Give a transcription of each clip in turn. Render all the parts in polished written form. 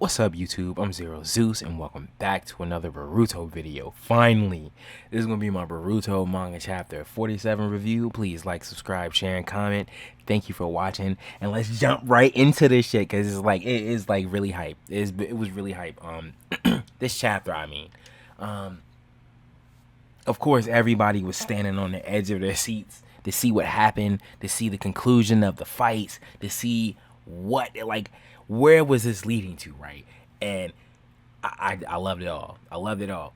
What's up, YouTube? I'm Xeus, and welcome back to another Boruto video. Finally, this is gonna be my Boruto manga chapter 47 review. Please like, subscribe, share, and comment. Thank you for watching, and let's jump right into this shit because it is like really hype. It was really hype. This chapter, of course, everybody was standing on the edge of their seats to see what happened, to see the conclusion of the fights, to see where was this leading to, right? And I loved it all. I loved it all.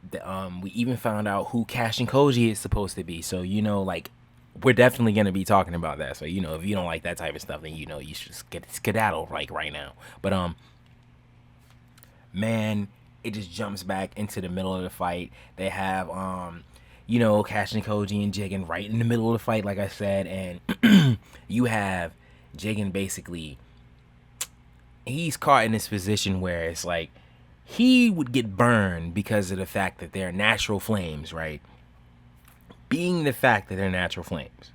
We even found out who Cash and Koji is supposed to be. So, we're definitely going to be talking about that. So, if you don't like that type of stuff, then, you should just get skedaddle right now. But, man, it just jumps back into the middle of the fight. They have, Cash and Koji and Jigen right in the middle of the fight, like I said. And you have Jigen basically, he's caught in this position where it's like he would get burned because of the fact that they're natural flames, right? Being the fact that they're natural flames,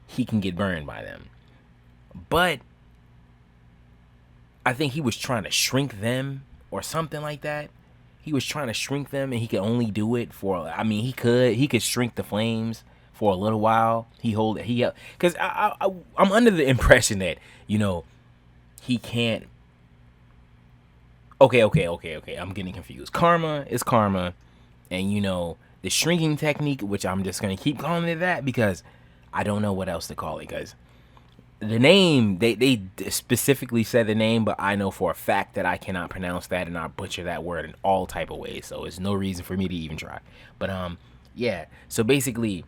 he can get burned by them. But I think he was trying to shrink them or something like that. He was trying to shrink them, and he could only do it for, he could shrink the flames for a little while. Because I'm under the impression that, he can't. Okay. I'm getting confused. Karma is karma, and the shrinking technique, which I'm just gonna keep calling it that because I don't know what else to call it. Because the name, they specifically said the name, but I know for a fact that I cannot pronounce that, and I butcher that word in all type of ways. So it's no reason for me to even try. But yeah. So basically,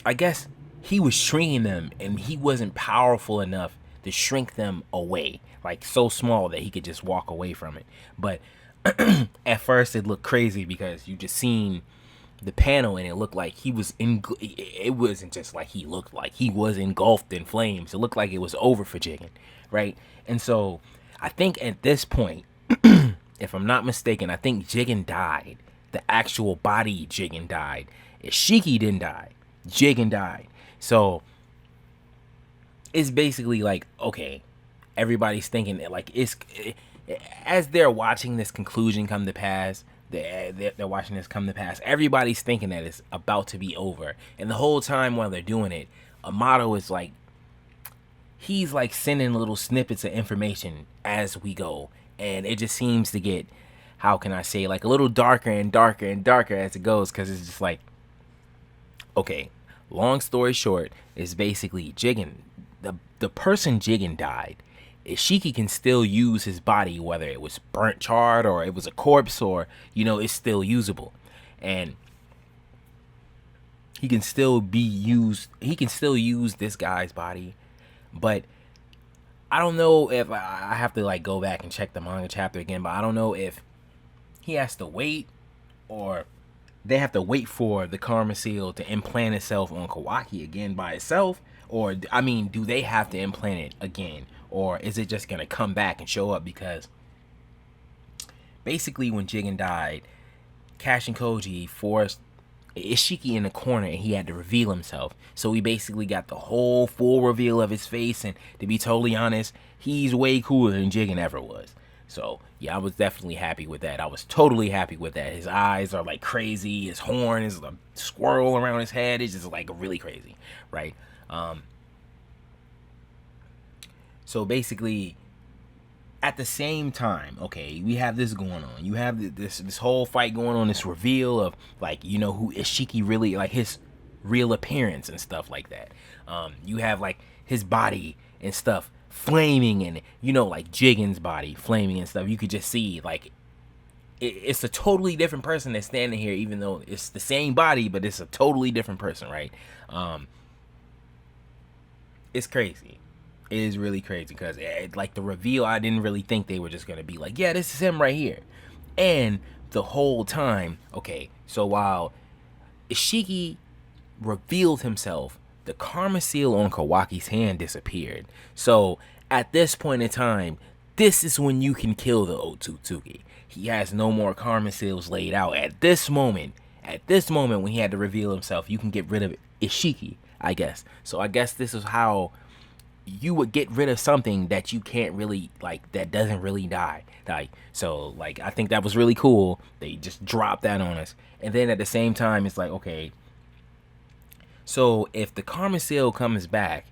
I guess he was shrinking them, and he wasn't powerful enough to shrink them away, like so small that he could just walk away from it. But at first it looked crazy because you just seen the panel and it looked like he was it wasn't just like he looked like he was engulfed in flames. It looked like it was over for Jigen, right? And so I think at this point, if I'm not mistaken, I think Jigen died. The actual body Jigen died. Ishiki didn't die. Jigen died. So it's basically like, okay, everybody's thinking that, like, as they're watching this conclusion come to pass, they're watching this come to pass, everybody's thinking that it's about to be over. And the whole time while they're doing it, Amato is like, he's like sending little snippets of information as we go. And it just seems to get, how can I say, like a little darker and darker and darker as it goes. Because it's just like, okay, long story short, is basically Jigen, the person Jigen died, Ishiki can still use his body, whether it was burnt, charred, or it was a corpse, or it's still usable, and he can still be used. He can still use this guy's body, but I don't know if I have to like go back and check the manga chapter again. But I don't know if he has to wait, or they have to wait for the karma seal to implant itself on Kawaki again by itself. Or, do they have to implant it again? Or is it just going to come back and show up? Because basically when Jigen died, Cash and Koji forced Ishiki in the corner and he had to reveal himself. So we basically got the whole full reveal of his face. And to be totally honest, he's way cooler than Jigen ever was. So, yeah, I was definitely happy with that. I was totally happy with that. His eyes are like crazy. His horn is a squirrel around his head. It's just like really crazy, right? So basically, at the same time, okay, we have this going on. You have this whole fight going on, this reveal of, like, who Ishiki really, like, his real appearance and stuff like that. You have, like, his body and stuff flaming, and, like, Jigen's body flaming and stuff. You could just see, like, it's a totally different person that's standing here, even though it's the same body, but it's a totally different person, right? It's crazy. It is really crazy because, like, the reveal, I didn't really think they were just going to be like, yeah, this is him right here. And the whole time, okay, so while Ishiki revealed himself, the karma seal on Kawaki's hand disappeared. So at this point in time, this is when you can kill the Otsutsuki. He has no more karma seals laid out. At this moment when he had to reveal himself, you can get rid of Ishiki, I guess. So I guess this is how you would get rid of something that you can't really, like, that doesn't really die. Like, so, like, I think that was really cool. They just dropped that on us. And then at the same time, it's like, okay, so if the karma seal comes back,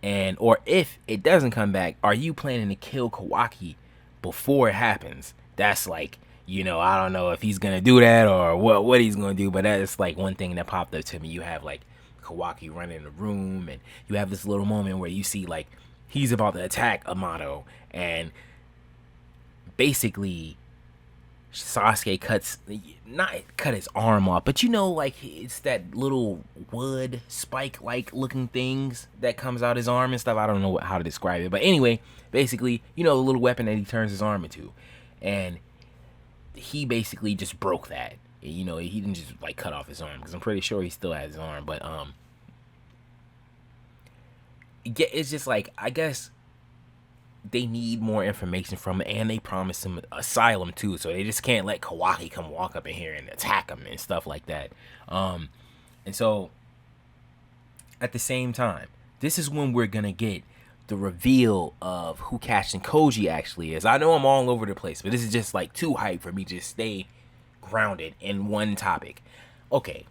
and or if it doesn't come back, are you planning to kill Kawaki before it happens? That's like, I don't know if he's gonna do that or what he's gonna do, but that's like one thing that popped up to me. You have like Kawaki running the room, and you have this little moment where you see like he's about to attack Amato, and basically Sasuke not cut his arm off, but like it's that little wood spike like looking things that comes out his arm and stuff. I don't know how to describe it, but anyway, basically, the little weapon that he turns his arm into, and he basically just broke that. He didn't just like cut off his arm, because I'm pretty sure he still has his arm, but yeah, it's just like, I guess they need more information from it, and they promised him asylum too, so they just can't let Kawaki come walk up in here and attack him and stuff like that. And so at the same time, this is when we're gonna get the reveal of who Cashin Koji actually is. I know I'm all over the place, but this is just like too hype for me to just stay grounded in one topic. Okay,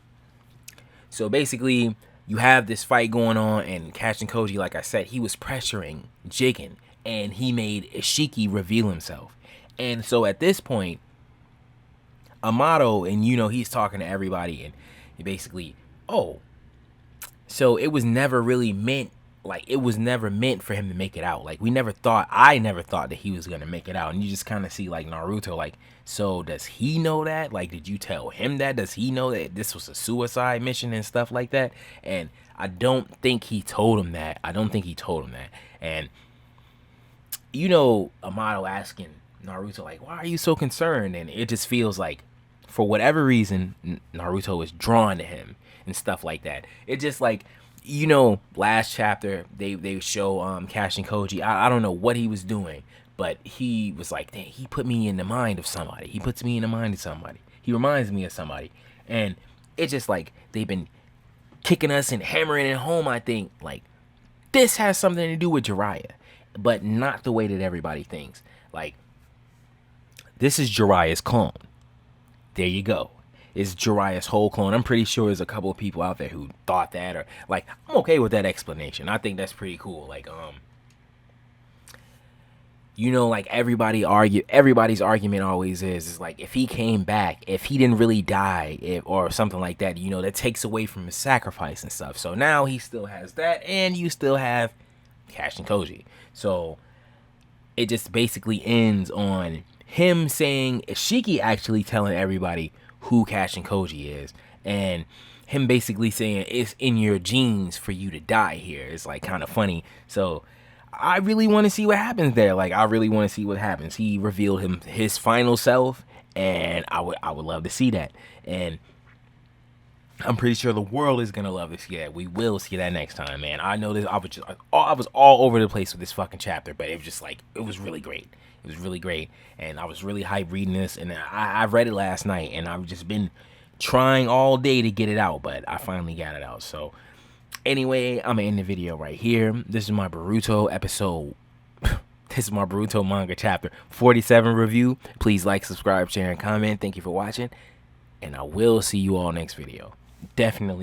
so basically you have this fight going on, and Cashin Koji, like I said, he was pressuring Jigen, and he made Ishiki reveal himself. And so at this point, Amato, and he's talking to everybody, and he basically, so it was never really meant, like, it was never meant for him to make it out. Like, I never thought that he was gonna make it out. And you just kind of see like Naruto, like, so does he know that? Like, did you tell him that? Does he know that this was a suicide mission and stuff like that? And I don't think he told him that. And Amato asking Naruto, like, why are you so concerned? And it just feels like, for whatever reason, Naruto is drawn to him and stuff like that. It just like, last chapter, they show Cashin Koji. I don't know what he was doing, but he was like, dang, he put me in the mind of somebody. He puts me in the mind of somebody. He reminds me of somebody. And it's just like, they've been kicking us and hammering it home, I think. Like, this has something to do with Jiraiya, but not the way that everybody thinks. Like, this is Jiraiya's clone. There you go. It's Jiraiya's whole clone. I'm pretty sure there's a couple of people out there who thought that, or like, I'm okay with that explanation. I think that's pretty cool. Like, like everybody's argument always is like, if he came back, if he didn't really die, or something like that, that takes away from his sacrifice and stuff. So now he still has that, and you still have Cashin Koji. So it just basically ends on him saying, Ishiki actually telling everybody who Cashin Koji is, and him basically saying it's in your genes for you to die here. It's like kind of funny. So I really want to see what happens there. Like, I really want to see what happens. He revealed his final self, and I would love to see that. And I'm pretty sure the world is gonna love to see that. We will see that next time, man. I know this. I was all over the place with this fucking chapter, but it was just like, it was really great. It was really great, and I was really hyped reading this. And I read it last night, and I've just been trying all day to get it out, but I finally got it out. So anyway, I'm gonna end the video right here. This is my Boruto episode. This is my Boruto manga chapter 47 review. Please like, subscribe, share, and comment. Thank you for watching, and I will see you all next video. Definitely.